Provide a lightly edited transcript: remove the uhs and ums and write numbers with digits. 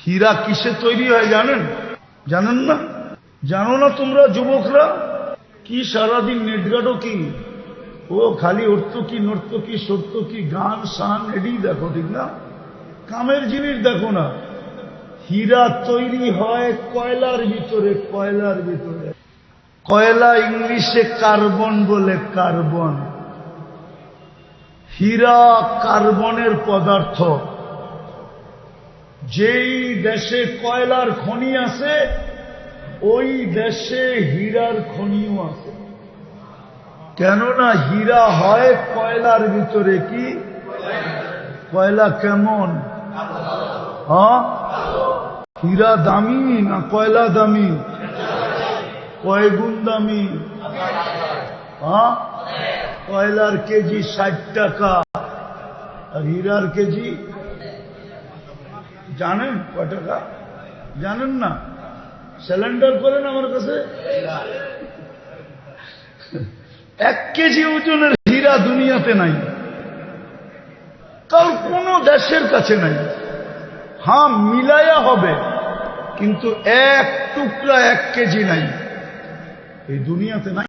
হীরা কিসে তৈরি হয় জানেন? জানেন না? জানো না তোমরা যুবকরা? কি সারাদিন নেটগাডো কি, ও খালি অর্থকি নর্তকি সত্যকি গান শান এডি দেখো, ঠিক না? কামের জিনিস দেখো না। হীরা তৈরি হয় কয়লার ভিতরে, কয়লার ভিতরে। কয়লা ইংলিশে কার্বন বলে, কার্বন। হীরা কার্বনের পদার্থ। যেই দেশে কয়লার খনি আছে ওই দেশে হীরার খনিও আছে। কেননা হীরা হয় কয়লার ভিতরে। কি কয়লা কেমন? হ্যাঁ, হীরা দামি না কয়লা দামি? কয় গুণ দামি? হ্যাঁ, কয়লার কেজি 60 টাকা আর হীরার কেজি জানেন কয় টাকা? জানেন না? সিলিন্ডার করেন আমার কাছে। 1 কেজি ওজনের হীরা দুনিয়াতে নাই, কারণ কোন দেশের কাছে নাই। হ্যাঁ, মিলায়া হবে, কিন্তু 1 টুকরা 1 কেজি নাই, এই দুনিয়াতে নাই।